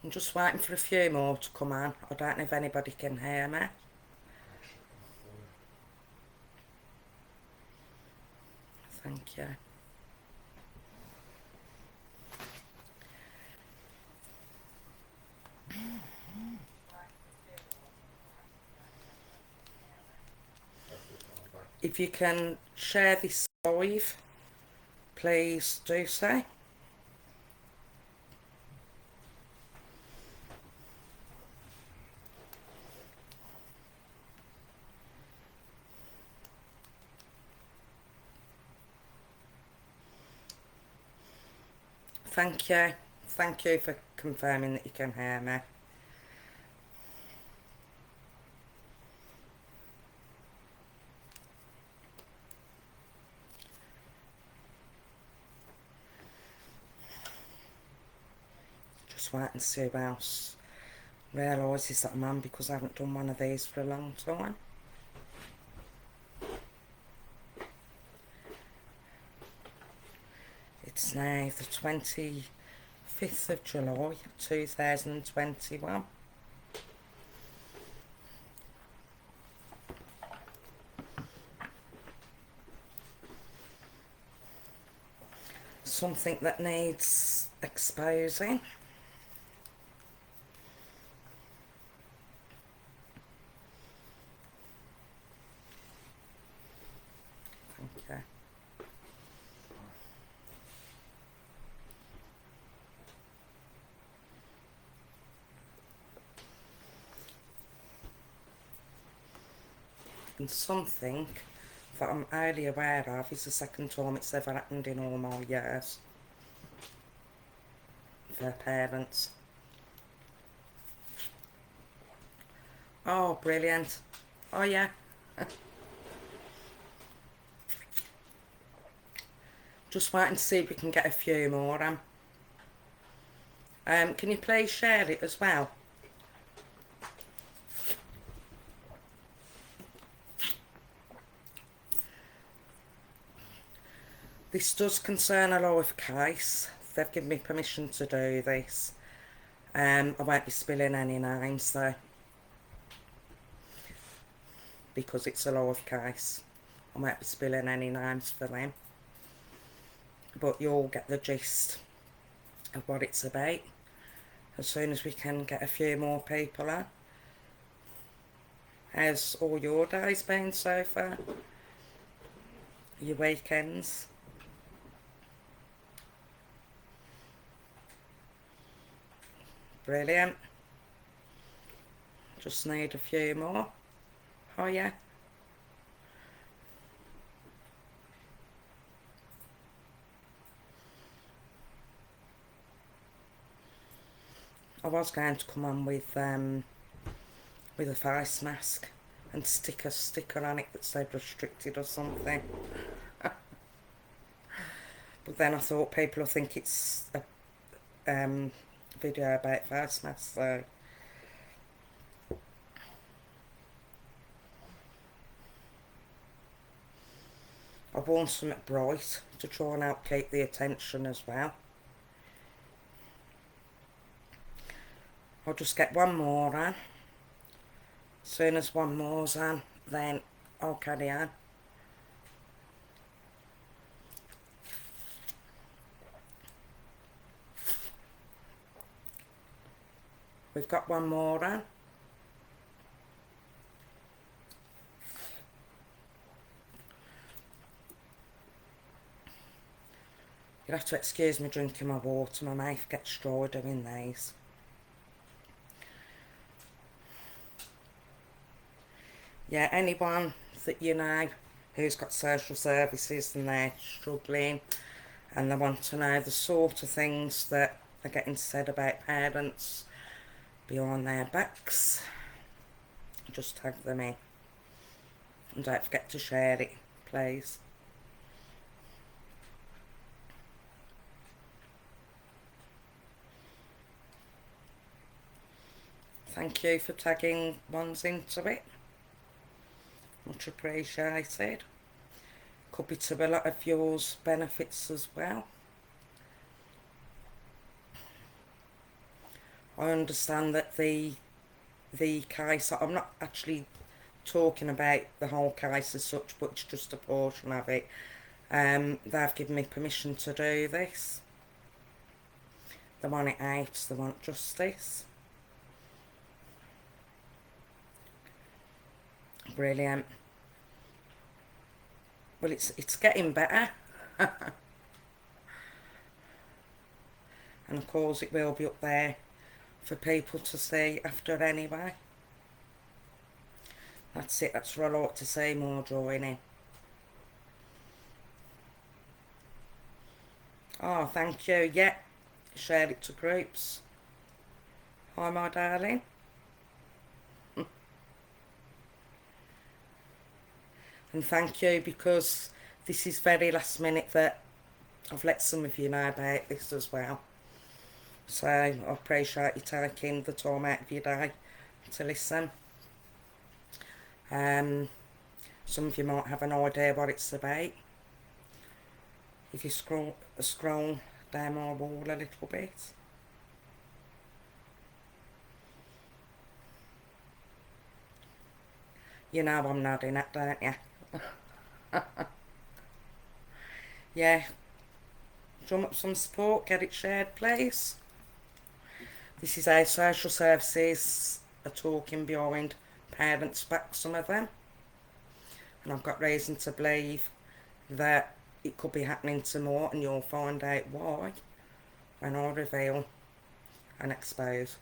I'm just waiting for a few more to come on. I don't know if anybody can hear me. Thank you. If you can share this live, please do so. Thank you. Thank you for confirming that you can hear me. Just wait and see who else realises that I'm on, because I haven't done one of these for a long time. It's now the 25th of July 2021. Something that needs exposing. Okay. And something that I'm only aware of is the second time it's ever happened in all my years. For parents. Oh, brilliant. Oh, yeah. Just waiting to see if we can get a few more. Can you please share it as well? This does concern a live case. They've given me permission to do this. I won't be spilling any names though, because it's a live case. I won't be spilling any names for them. But you'll get the gist of what it's about as soon as we can get a few more people on. How's all your days been so far? Your weekends? Brilliant. Just need a few more. Oh yeah. I was going to come on with a face mask and stick a sticker on it that said restricted or something. But then I thought people will think it's a video about face masks, so I've worn something bright to try and help keep the attention as well. I'll just get one more on. As soon as one more's on, then I'll carry on. We've got one more on. You'll have to excuse me drinking my water, my mouth gets dry doing these. Yeah, anyone that you know who's got social services and they're struggling and they want to know the sort of things that are getting said about parents behind their backs, just tag them in. And don't forget to share it, please. Thank you for tagging ones into it. Much appreciated. Could be to a lot of yours benefits as well. I understand that the case, I'm not actually talking about the whole case as such, but it's just a portion of it. They've given me permission to do this. They want it out, they want justice. Brilliant. Well, it's getting better. And of course it will be up there for people to see after anyway. That's it, that's what I like to see more drawing in. Oh, thank you. Yeah, share it to groups. Hi, my darling. And thank you, because this is very last minute that I've let some of you know about this as well. So I appreciate you taking the time out of your day to listen. Some of you might have an idea what it's about if you scroll down my wall a little bit. You know I'm nodding at, don't you? Yeah, drum up some support, get it shared, please. This is how social services are talking behind parents' back, some of them. And I've got reason to believe that it could be happening to more, and you'll find out why when I reveal and expose.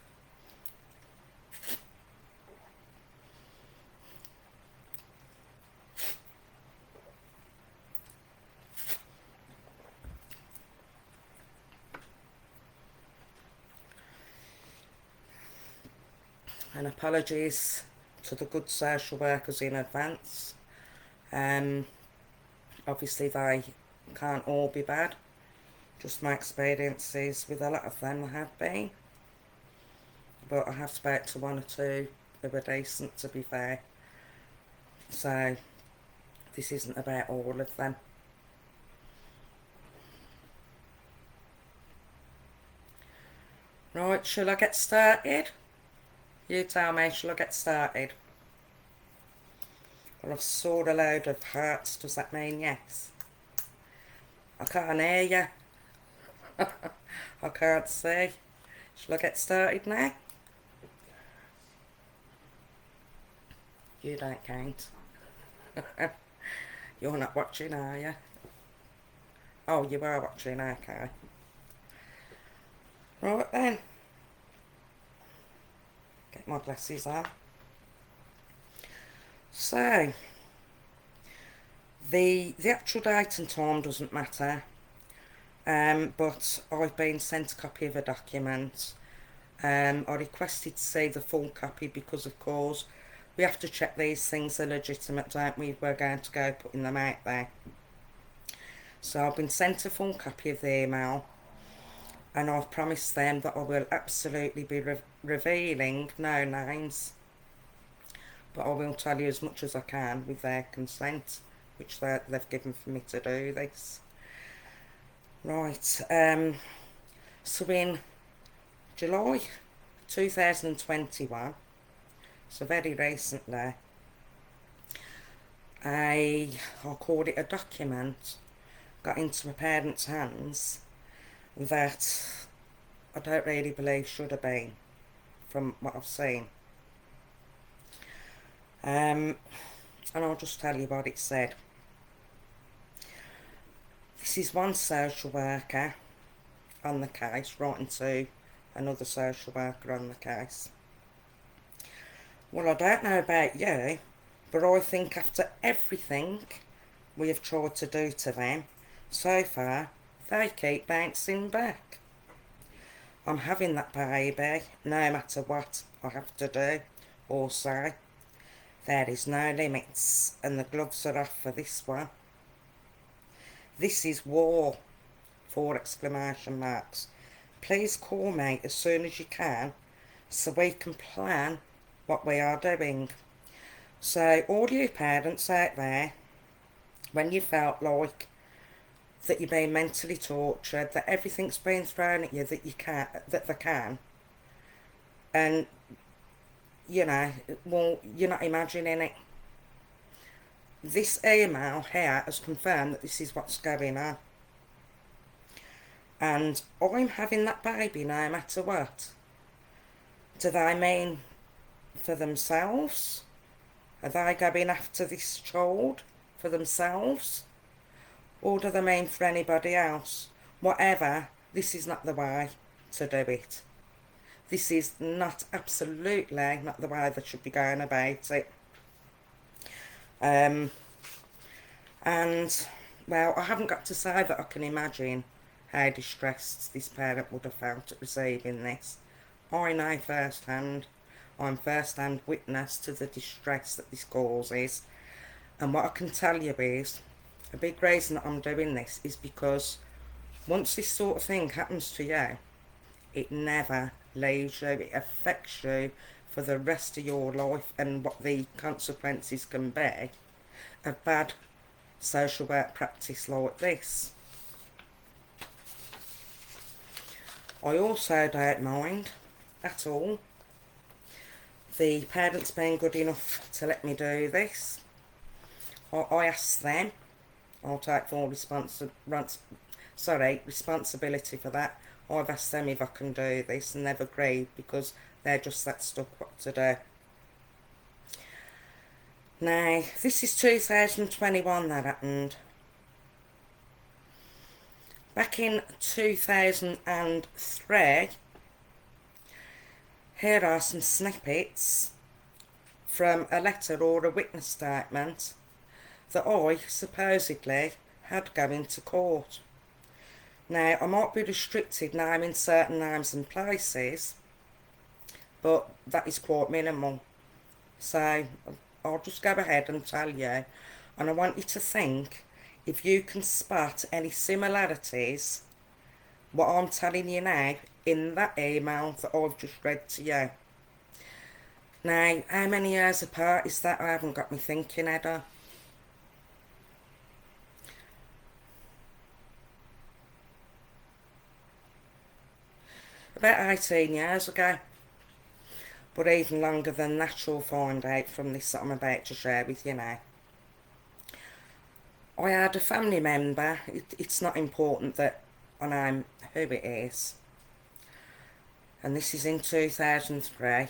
And apologies to the good social workers in advance. Obviously they can't all be bad. Just my experiences with a lot of them have been. But I have spoke to one or two who were decent, to be fair. So this isn't about all of them. Right, shall I get started? You tell me, shall I get started? Well, I've saw a load of hearts. Does that mean yes? I can't hear you. I can't see. Shall I get started now? You don't count. You're not watching, are you? Oh, you are watching, okay. Right then. Get my glasses on. So, the actual date and time doesn't matter, but I've been sent a copy of a document. I requested to see the full copy because, of course, we have to check these things are legitimate, don't we? We're going to go putting them out there. So I've been sent a full copy of the email, and I've promised them that I will absolutely be revealing no names, but I will tell you as much as I can with their consent, which they've given for me to do this. Right, so in July 2021, so very recently, I'll call it a document, got into my parents' hands that I don't really believe should have been, from what I've seen. And I'll just tell you what it said. This is one social worker on the case writing to another social worker on the case. Well, I don't know about you, but I think after everything we have tried to do to them, so far, they keep bouncing back. I'm having that baby, no matter what I have to do or say. There is no limits, and the gloves are off for this one. This is war, 4 exclamation marks. Please call me as soon as you can so we can plan what we are doing. So all you parents out there, when you felt like that you're being mentally tortured, that everything's being thrown at you that they can, And, you know, well, you're not imagining it. This email here has confirmed that this is what's going on. And I'm having that baby no matter what. Do they mean for themselves? Are they going after this child for themselves? Or do they mean for anybody else? Whatever, this is not the way to do it. This is not, absolutely not the way they should be going about it. And, well, I haven't got to say that I can imagine how distressed this parent would have felt at receiving this. I know firsthand. I'm first-hand witness to the distress that this causes. And what I can tell you is, a big reason that I'm doing this is because once this sort of thing happens to you, it never leaves you. It affects you for the rest of your life, and what the consequences can be of bad social work practice like this. I also don't mind at all the parents being good enough to let me do this. I asked them. I'll take full responsibility for that. I've asked them if I can do this, and they've agreed because they're just that stuck what to do. Now, this is 2021 that happened. Back in 2003, here are some snippets from a letter or a witness statement that I supposedly had going to court. Now, I might be restricted naming certain names and places, but that is quite minimal. So I'll just go ahead and tell you, and I want you to think if you can spot any similarities, what I'm telling you now, in that email that I've just read to you. Now, how many years apart is that? I haven't got me thinking, Edda. About 18 years ago. But even longer than that, you'll find out from this that I'm about to share with you now. I had a family member, it's not important that I know who it is, and this is in 2003,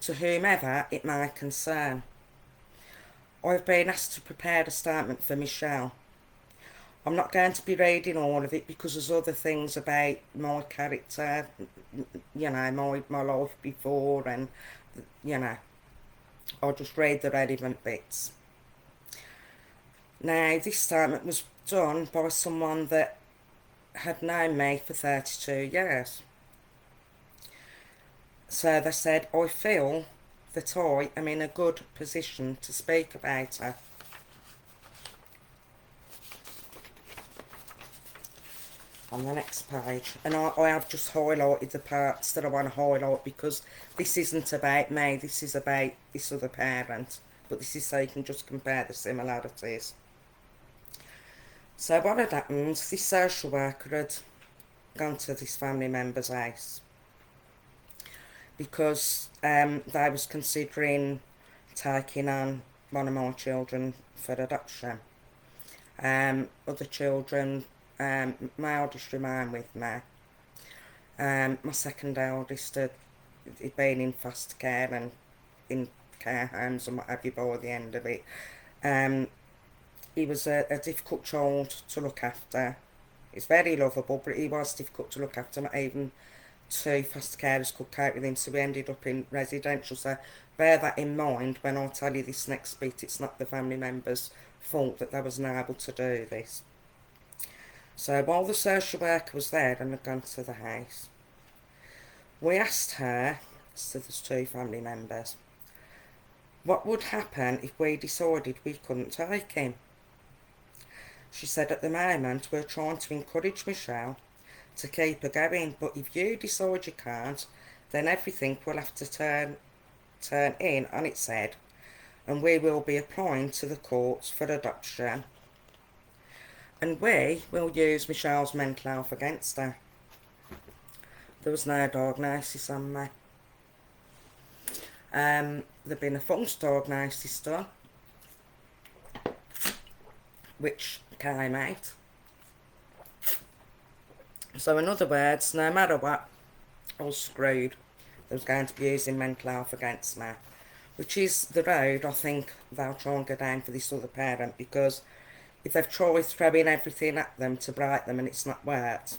to whomever it may concern. I've been asked to prepare a statement for Michelle. I'm not going to be reading all of it because there's other things about my character, you know, my life before, and, you know, I'll just read the relevant bits. Now, this statement was done by someone that had known me for 32 years. So they said, I feel that I am in a good position to speak about her. On the next page, and I have just highlighted the parts that I want to highlight because this isn't about me, this is about this other parent, but this is so you can just compare the similarities. So what had happened, this social worker had gone to this family member's house because they was considering taking on one of my children for adoption. Other children, my eldest remained with me. My second eldest had been in foster care and in care homes and what have you by the end of it. He was a difficult child to look after. He's very lovable, but he was difficult to look after. Not even two foster carers could cope with him, so we ended up in residential. So bear that in mind when I tell you this next bit. It's not the family member's fault that they wasn't able to do this. So while the social worker was there and had gone to the house, we asked her, so there's two family members, what would happen if we decided we couldn't take him. She said, at the moment we're trying to encourage Michelle to keep her going, but if you decide you can't, then everything will have to turn in on its head, and we will be applying to the courts for adoption, and we will use Michelle's mental health against her. There was no diagnosis on me. There'd been a false diagnosis done, which came out. So in other words, no matter what, I was screwed. They was going to be using mental health against me, which is the road I think they'll try and go down for this other parent, because if they've tried throwing everything at them to bright them and it's not worked,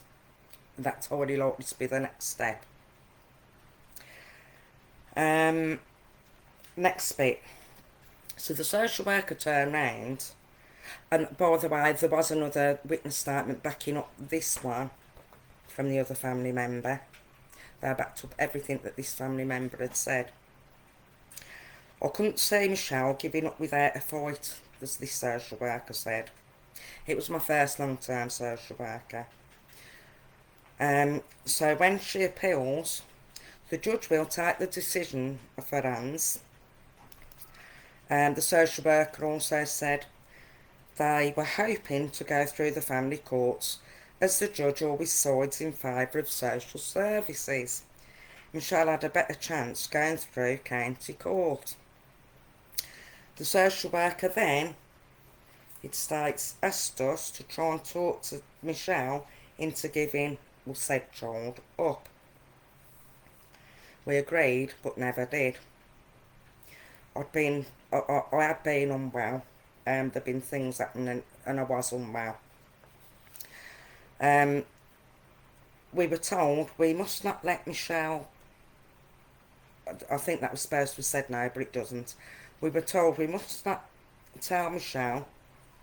that's already likely to be the next step. Next bit. So the social worker turned round, and by the way, there was another witness statement backing up this one from the other family member. They backed up everything that this family member had said. I couldn't see Michelle giving up without a fight, as this social worker said. It was my first long-term social worker. So when she appeals, the judge will take the decision off her hands. The social worker also said they were hoping to go through the family courts, as the judge always sides in favour of social services. Michelle had a better chance going through county court. The social worker then, it states, asked us to try and talk to Michelle into giving said child up. We agreed, but never did. I had been unwell. There'd been things happening, and I was unwell. We were told we must not let Michelle. I think that was supposed to be said now, but it doesn't. We were told we must not tell Michelle.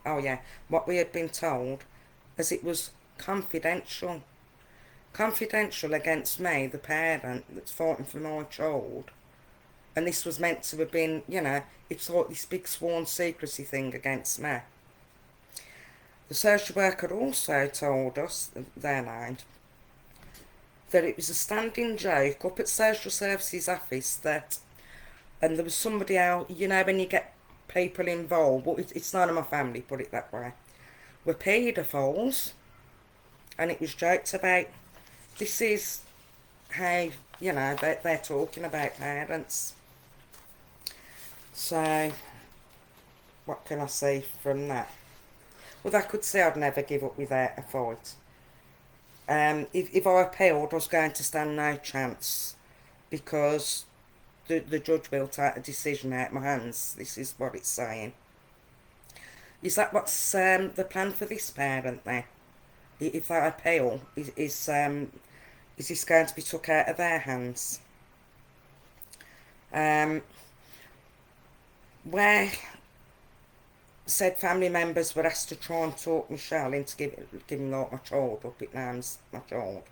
Oh yeah, what we had been told, as it was confidential. Confidential against me, the parent that's fighting for my child. And this was meant to have been, it's like this big sworn secrecy thing against me. The social worker also told us, their mind, that it was a standing joke up at social services office that, and there was somebody else, when you get people involved, well, it's none of my family, put it that way, were paedophiles, and it was joked about. This is how, they're talking about parents. So, what can I say from that? Well, I could say I'd never give up without a fight. If I appealed, I was going to stand no chance, because the judge will take a decision out of my hands. This is what it's saying. Is that what's the plan for this parent then? If I appeal, is this going to be took out of their hands? Where said family members were asked to try and talk Michelle into giving like my child up, it names my child.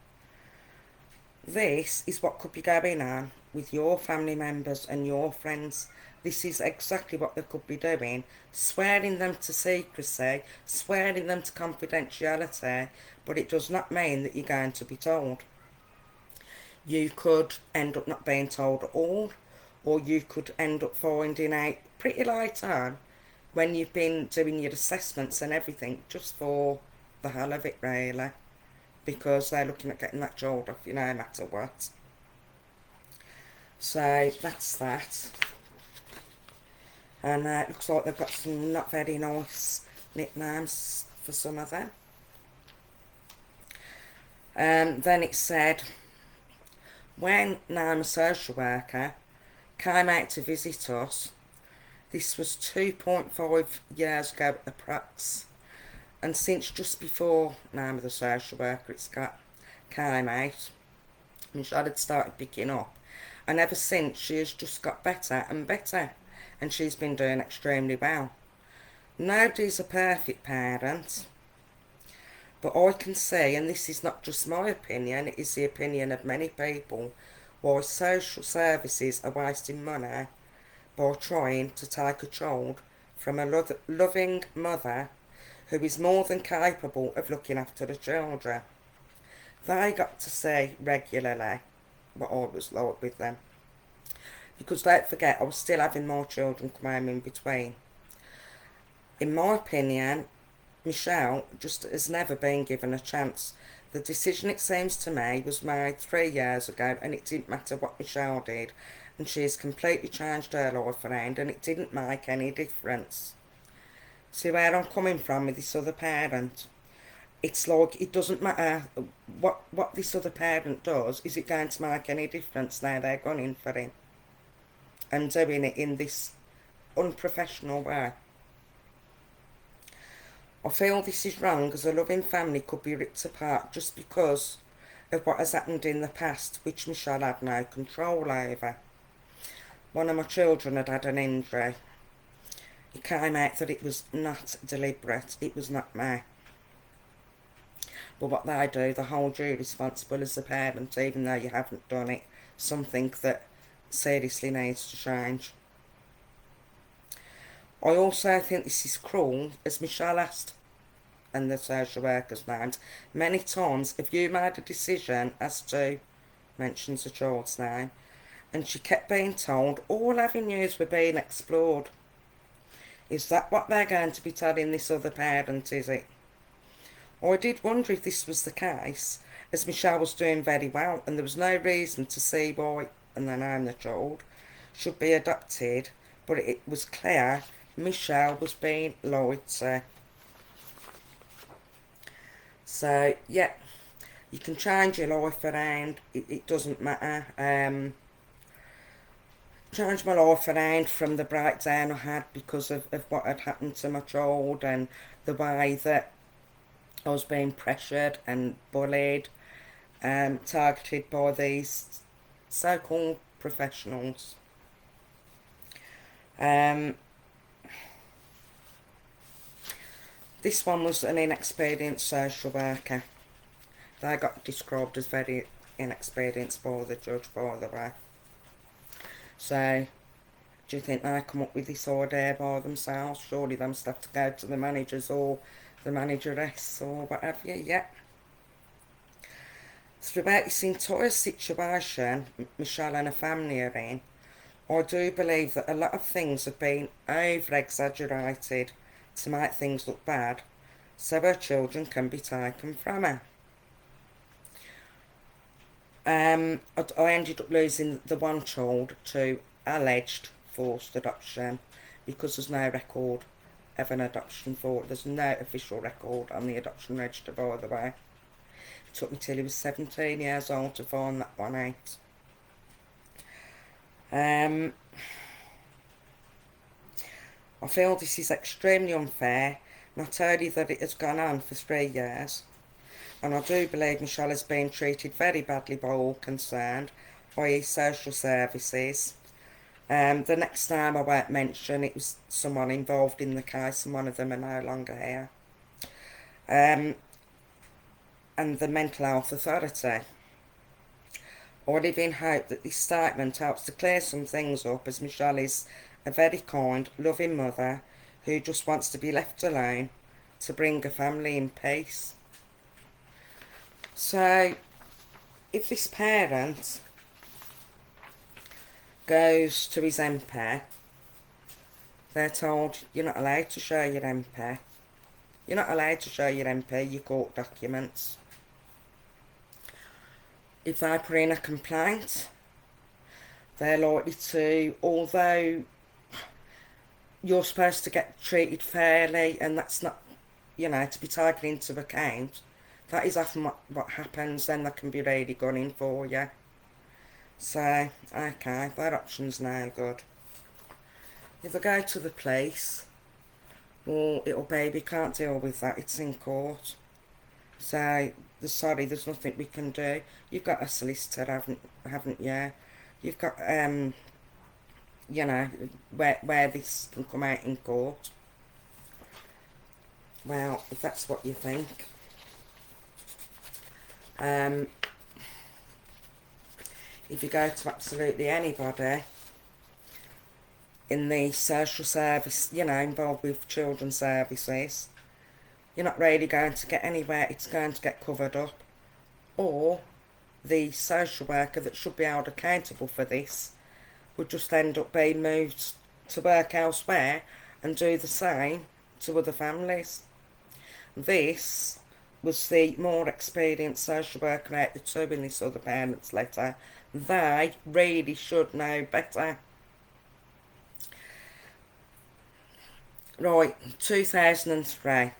This is what could be going on with your family members and your friends. This is exactly what they could be doing, swearing them to secrecy, swearing them to confidentiality, but it does not mean that you're going to be told. You could end up not being told at all, or you could end up finding out pretty late on, when you've been doing your assessments and everything, just for the hell of it, really, because they're looking at getting that child off, no matter what. So that's that. And it looks like they've got some not very nice nicknames for some of them. Then it said, when I'm a social worker, came out to visit us, this was 2.5 years ago approx, and since just before name of the social worker came out, Michelle had started picking up, and ever since she has just got better and better, and she's been doing extremely well. Nobody's a perfect parent, but I can see, and this is not just my opinion, it is the opinion of many people, why social services are wasting money by trying to take a child from a loving mother who is more than capable of looking after the children. They got to see regularly what I was like with them. Because don't forget, I was still having more children come home in between. In my opinion, Michelle just has never been given a chance. The decision, it seems to me, was made 3 years ago, and it didn't matter what Michelle did. and she's completely changed her life around, and it didn't make any difference. See where I'm coming from with this other parent? It's like it doesn't matter what this other parent does. Is it going to make any difference now they're going in for him and doing it in this unprofessional way? I feel this is wrong, as a loving family could be ripped apart just because of what has happened in the past, which Michelle had no control over. One of my children had had an injury. It came out that it was not deliberate, it was not me. But what they do, they hold you responsible as a parent, even though you haven't done it. Something that seriously needs to change. I also think this is cruel, as Michelle asked, and the social worker's named, many times, have you made a decision as to, mentions the child's name, and she kept being told all avenues were being explored. Is that what they're going to be telling this other parent, is it? I did wonder if this was the case, as Michelle was doing very well, and there was no reason to see why, and then I'm the child, should be adopted, but it was clear Michelle was being lied to. So, yeah, you can change your life around, it doesn't matter. Changed my life around from the breakdown I had because of what had happened to my child, and the way that I was being pressured and bullied, targeted by these so-called professionals. This one was an inexperienced social worker. They got described as very inexperienced by the judge, by the way. So, do you think they come up with this idea by themselves? Surely they must have to go to the managers or the manageress or what have you. Yeah. Throughout this entire situation Michelle and her family are in, I do believe that a lot of things have been over-exaggerated to make things look bad, so her children can be taken from her. I ended up losing the one child to alleged forced adoption because there's no record of an adoption there's no official record on the adoption register, by the way. It took me till he was 17 years old to find that one out. I feel this is extremely unfair, not only that it has gone on for 3 years, and I do believe Michelle has been treated very badly by all concerned, i.e. social services. The next name I won't mention, it was someone involved in the case, and one of them are no longer here. And the Mental Health Authority. I live in hope that this statement helps to clear some things up, as Michelle is a very kind, loving mother who just wants to be left alone to bring a family in peace. So, if this parent goes to his MP, they're told, you're not allowed to show your MP. You're not allowed to show your MP your court documents. If they put in a complaint, they're likely to, although you're supposed to get treated fairly, and that's not, to be taken into account, that is often what happens, then they can be really gunning for you. So, okay, that option's no good. If I go to the police, well, it'll be, we can't deal with that, it's in court. So, sorry, there's nothing we can do. You've got a solicitor, haven't you? You've got, where this can come out in court. Well, if that's what you think. If you go to absolutely anybody in the social service, involved with children's services, you're not really going to get anywhere. It's going to get covered up. Or the social worker that should be held accountable for this would just end up being moved to work elsewhere and do the same to other families. This was the more experienced social worker out the two in this other parents' letter. They really should know better. Right, 2003.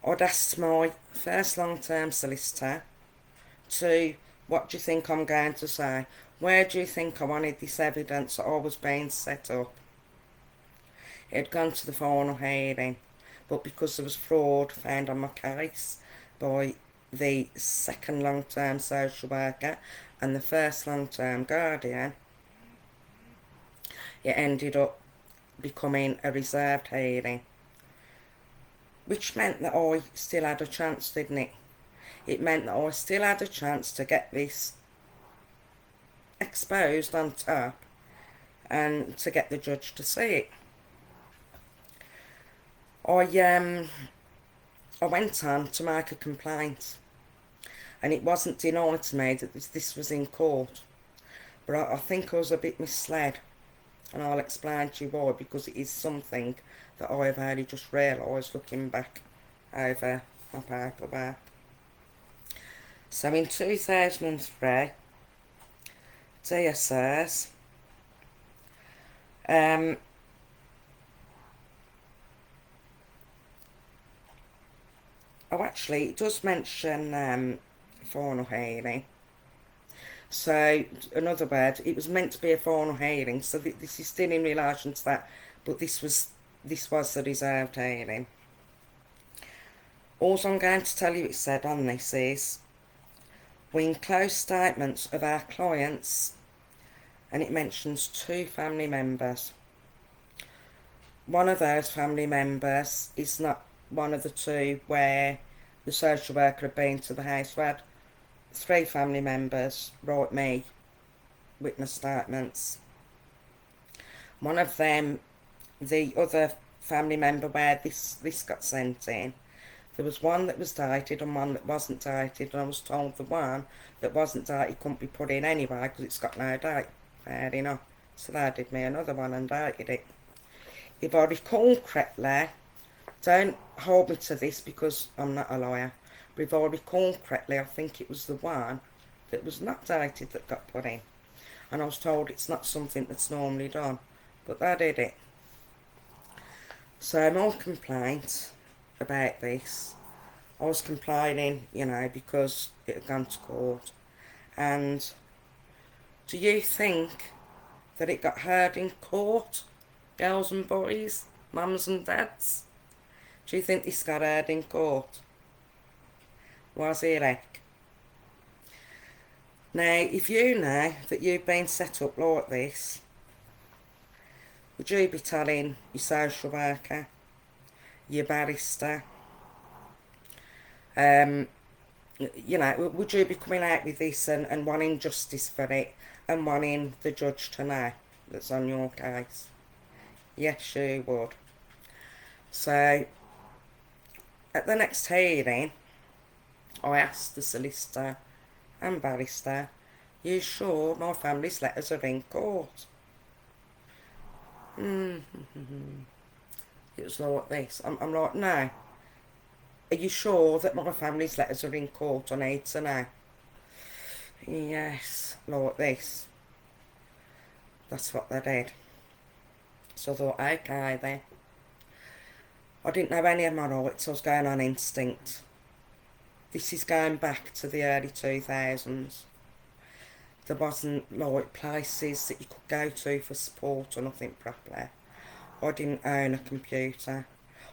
I'd asked my first long-term solicitor to, what do you think I'm going to say? Where do you think I wanted this evidence that I was being set up? It had gone to the final hearing, but because there was fraud found on my case by the second long-term social worker and the first long-term guardian, it ended up becoming a reserved hearing, which meant that I still had a chance, didn't it? It meant that I still had a chance to get this exposed on top and to get the judge to see it. I went on to make a complaint, and it wasn't denied to me that this was in court, but I think I was a bit misled, and I'll explain to you why, because it is something that I have only just realised looking back over my paperwork. So in 2003, dear sirs, oh, actually, it does mention final hearing. So, in other words, it was meant to be a final hearing, so this is still in relation to that, but this was the reserved hearing. All I'm going to tell you it said on this is, we enclose statements of our clients, and it mentions 2 family members. One of those family members is not one of the 2 where the social worker had been to the house. We had 3 family members write me witness statements. One of them, the other family member where this got sent in, there was one that was dated and one that wasn't dated, and I was told the one that wasn't dated couldn't be put in anyway because it's got no date. Fair enough. So they did me another one and dated it. If I recall correctly, don't hold me to this because I'm not a lawyer, but if I recall correctly, I think it was the one that was not dated that got put in. And I was told it's not something that's normally done, but they did it. So my complaint about this, I was complaining, because it had gone to court. And do you think that it got heard in court, girls and boys, mums and dads? Do you think this got heard in court? Was it like? Now, if you know that you've been set up like this, would you be telling your social worker, your barrister, would you be coming out with this and wanting justice for it and wanting the judge to know that's on your case? Yes, you would. So, at the next hearing, I asked the solicitor and barrister, you sure my family's letters are in court? It was like this. I'm like, no. Are you sure that my family's letters are in court? I need to know. Yes, like this. That's what they did. So I thought, okay then. I didn't know any of my rights. I was going on instinct. This is going back to the early 2000s. There wasn't like places that you could go to for support or nothing properly. I didn't own a computer.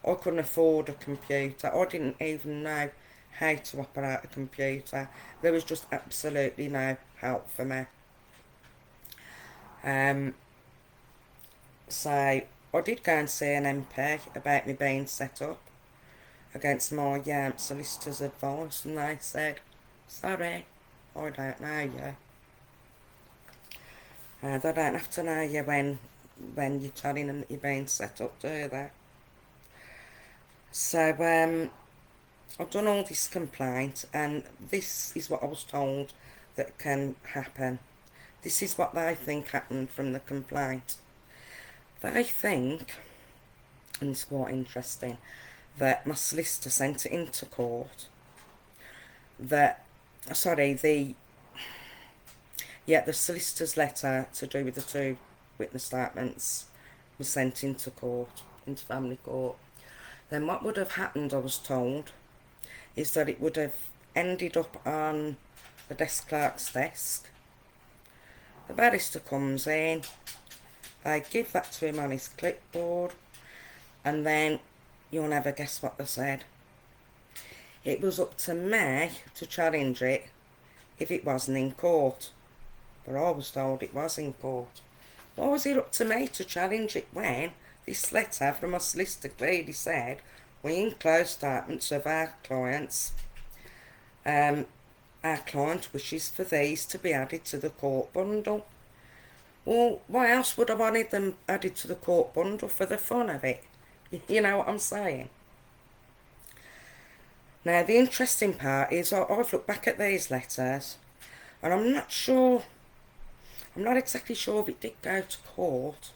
I couldn't afford a computer. I didn't even know how to operate a computer. There was just absolutely no help for me. So I did go and see an MP about me being set up against my solicitor's advice, and they said, sorry, I don't know you. They don't have to know you when you're telling them that you're being set up, do they? So I've done all this complaint, and this is what I was told that can happen. This is what they think happened from the complaint. They think, and it's quite interesting, that my solicitor sent it into court. That, sorry, the solicitor's letter to do with the two witness statements was sent into court, into family court. Then what would have happened, I was told, is that it would have ended up on the desk clerk's desk. The barrister comes in, they give that to him on his clipboard, and then you'll never guess what they said. It was up to me to challenge it if it wasn't in court. But I was told it was in court. Why was it up to me to challenge it when this letter from my solicitor clearly said we enclose statements of our clients. Our client wishes for these to be added to the court bundle. Well, why else would I wanted them added to the court bundle? For the fun of it? You know what I'm saying? Now, the interesting part is I've looked back at these letters, and I'm not exactly sure if it did go to court,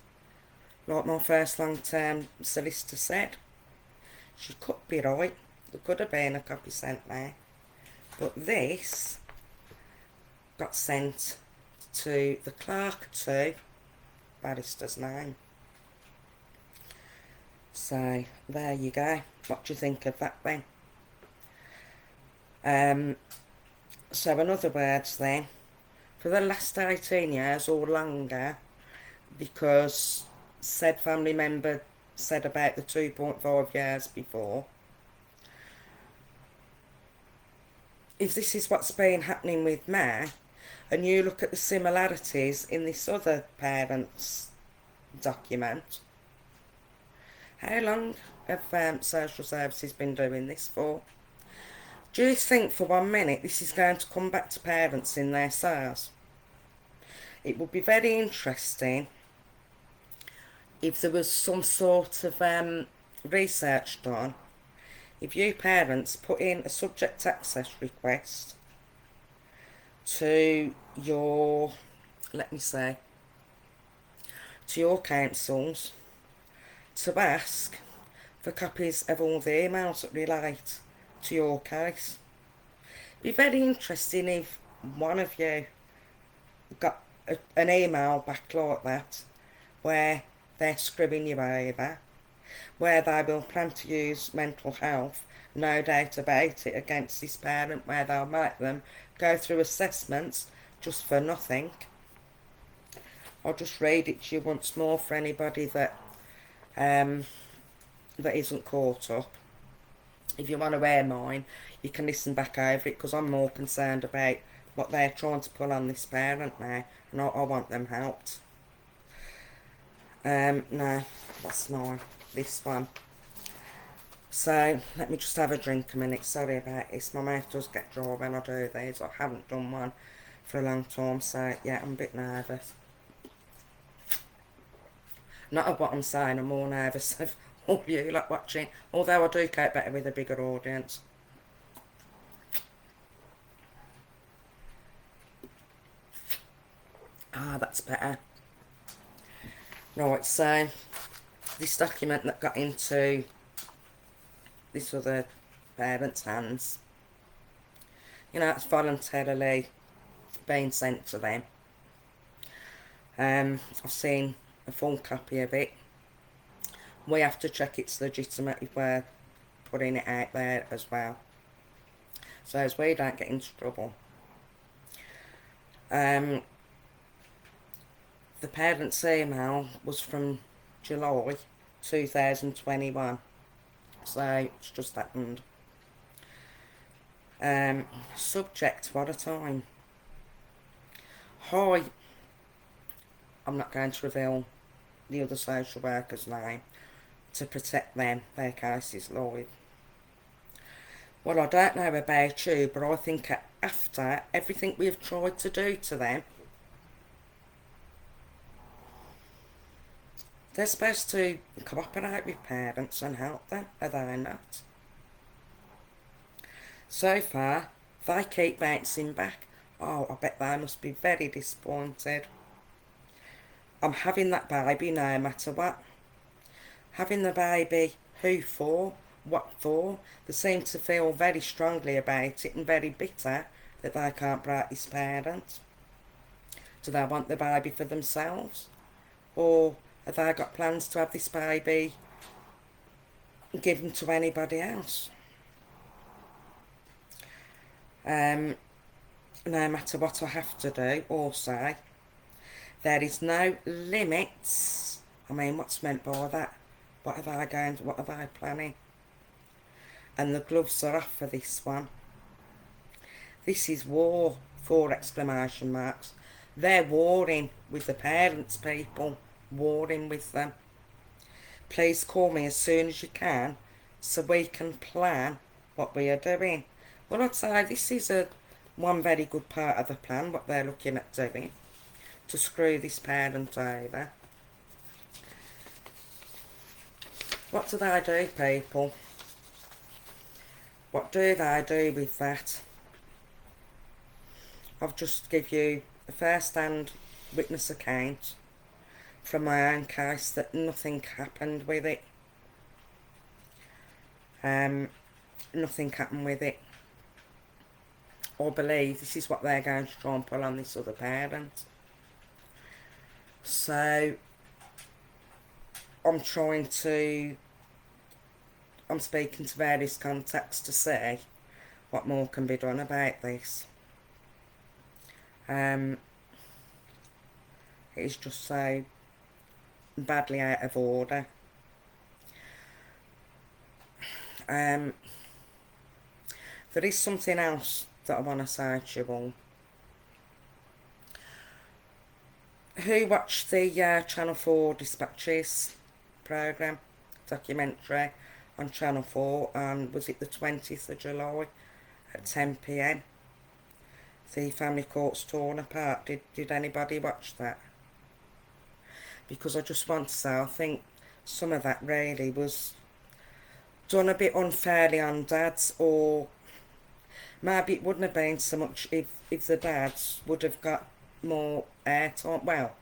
like my first long-term solicitor said. She could be right. There could have been a copy sent there. But this got sent to the clerk to barrister's name. So, there you go. What do you think of that then? So in other words then, for the last 18 years or longer, because said family member said about the 2.5 years before, if this is what's been happening with me, and you look at the similarities in this other parent's document, how long have social services been doing this for? Do you think for 1 minute this is going to come back to parents in their cells? It would be very interesting if there was some sort of research done. If you parents put in a subject access request to your, to your councils to ask for copies of all the emails that relate to your case. It'd be very interesting if one of you got an email back like that where they're screwing you over, where they will plan to use mental health, no doubt about it, against this parent, where they'll make them go through assessments just for nothing. I'll just read it to you once more for anybody that isn't caught up. If you want to hear mine, you can listen back over it, because I'm more concerned about what they're trying to pull on this parent now, and I want them helped. No, that's not this one. So, let me just have a drink a minute. Sorry about this. My mouth does get dry when I do these. I haven't done one for a long time, so yeah, I'm a bit nervous. Not of what I'm saying, I'm more nervous of all you like watching. Although I do cope better with a bigger audience. Ah, that's better. Right, so this document that got into this other parent's hands, you know, it's voluntarily being sent to them. I've seen a full copy of it. We have to check it's legitimate if we're putting it out there as well, so as we don't get into trouble. The parent's email was from July 2021, so it's just happened. Subject, what a time. Hi, I'm not going to reveal the other social worker's name to protect them, their case is live. Well, I don't know about you, but I think after everything we've tried to do to them, they're supposed to cooperate with parents and help them, are they not? So far, they keep bouncing back. Oh, I bet they must be very disappointed. I'm having that baby no matter what. Having the baby, who for? what for? They seem to feel very strongly about it and very bitter that they can't break this parent. Do they want the baby for themselves? Or have they got plans to have this baby given to anybody else? No matter what I have to do or say, there is no limits. I mean, what's meant by that? What are they planning? And the gloves are off for this one. This is war, 4 exclamation marks. They're warring with the parents, people. Warring with them. Please call me as soon as you can so we can plan what we are doing. Well, I'd say this is one very good part of the plan, what they're looking at doing, to screw this parent over. What do they do, people? What do they do with that? I've just give you a first-hand witness account from my own case that nothing happened with it. Nothing happened with it. I believe this is what they're going to try and pull on this other parent. So I'm speaking to various contacts to see what more can be done about this. It is just so badly out of order. There is something else that I want to say to you all. Who watched the Channel 4 Dispatches programme, documentary on Channel 4 on, was it the 20th of July at 10 p.m? The family courts torn apart. Did anybody watch that? Because I just want to say, I think some of that really was done a bit unfairly on dads, or maybe it wouldn't have been so much if the dads would have got more airtime. Well,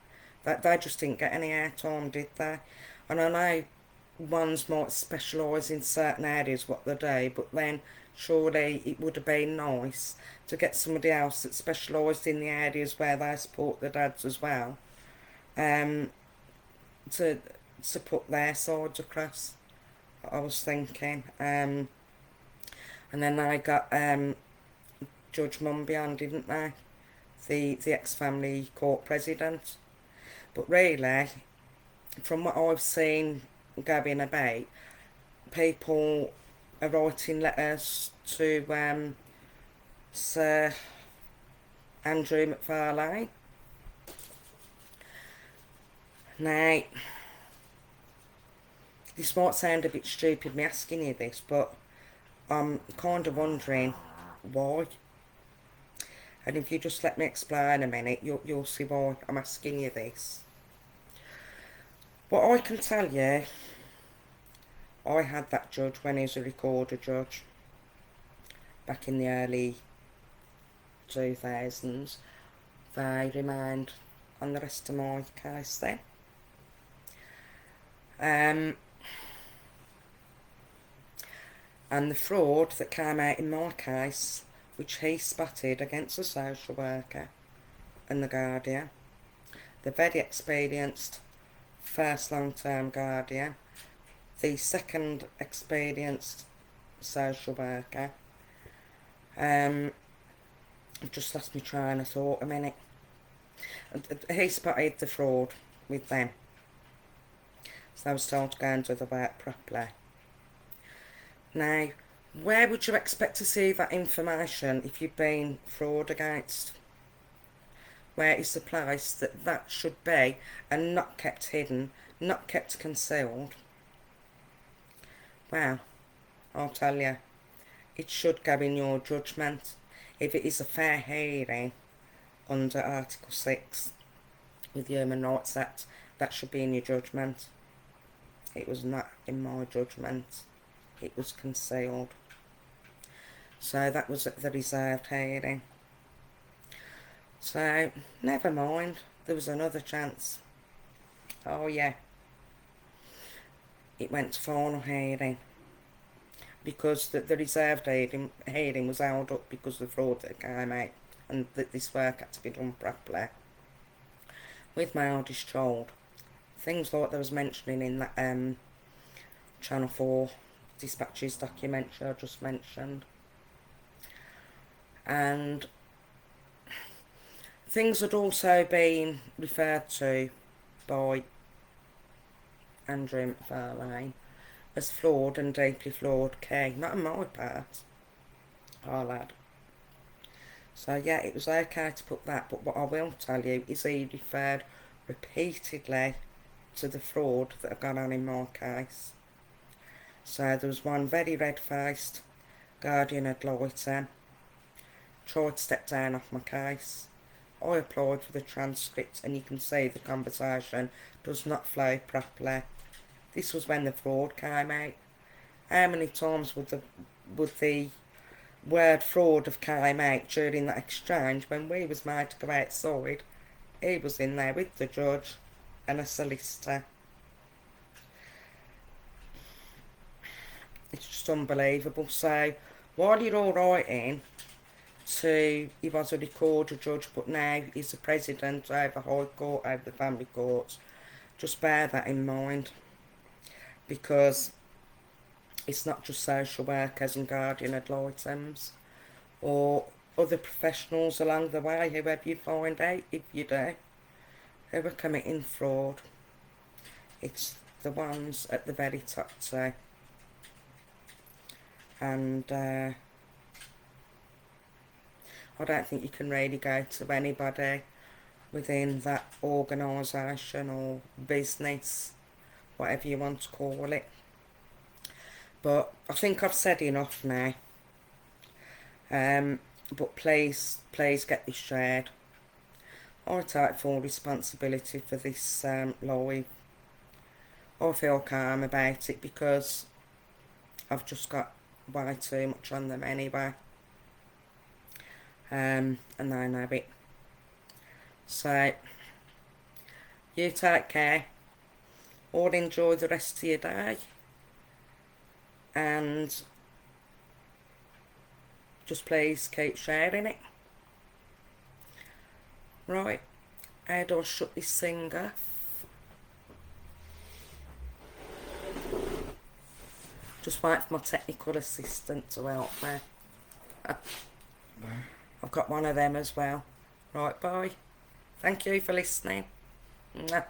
they just didn't get any airtime, did they? And I know ones might specialise in certain areas what they do, but then surely it would have been nice to get somebody else that specialised in the areas where they support the dads as well, to put their sides across. I was thinking, and then they got Judge Mumbian, didn't they? The ex-family court president. But really, from what I've seen going about, people are writing letters to Sir Andrew McFarlane. Now, this might sound a bit stupid me asking you this, but I'm kind of wondering why. And if you just let me explain a minute, you'll see why I'm asking you this. What I can tell you, I had that judge when he was a recorder judge back in the early 2000s. They remained on the rest of my case then. And the fraud that came out in my case, which he spotted against the social worker and the guardian, the very experienced first long-term guardian, the second experienced social worker, I've just lost my train of thought a minute. He spotted the fraud with them, so I was told to go and do the work properly. Now, where would you expect to see that information if you've been fraud against? Where is the place that should be, and not kept hidden, not kept concealed? Well, I'll tell you, it should go in your judgment. If it is a fair hearing under Article 6 with the Human Rights Act, that should be in your judgment. It was not in my judgment. It was concealed. So that was at the reserved hearing. So, never mind, there was another chance. Oh yeah. It went to final hearing. because the reserved hearing was held up because of the fraud that came out, and that this work had to be done properly. With my eldest child, things like there was mentioning in that Channel 4 Dispatches documentary I just mentioned, and things had also been referred to by Andrew McFarlane as flawed and deeply flawed key, not on my part, our lad. So yeah, it was okay to put that, but what I will tell you is he referred repeatedly to the fraud that had gone on in my case. So there was one very red-faced guardian ad litem, tried to step down off my case. I applied for the transcript, and you can see the conversation does not flow properly. This was when the fraud came out. How many times would the word fraud have came out during that exchange when we was made to go outside? He was in there with the judge and a solicitor. It's just unbelievable. So while you're all writing to, he was a recorder judge, but now he's the president over High Court, over the family courts, just bear that in mind, because it's not just social workers and guardian ad litems or other professionals along the way, whoever you find out, if you do, who are committing fraud. It's the ones at the very top too. And I don't think you can really go to anybody within that organisation or business, whatever you want to call it. But I think I've said enough now. But please get this shared. I take full responsibility for this live. I feel calm about it because I've just got way too much on them anyway. And they know it. So, you take care. All enjoy the rest of your day. And just please keep sharing it. Right, how do I shut this thing off? Just wait for my technical assistant to help me. I've got one of them as well. Right, bye. Thank you for listening. Mwah.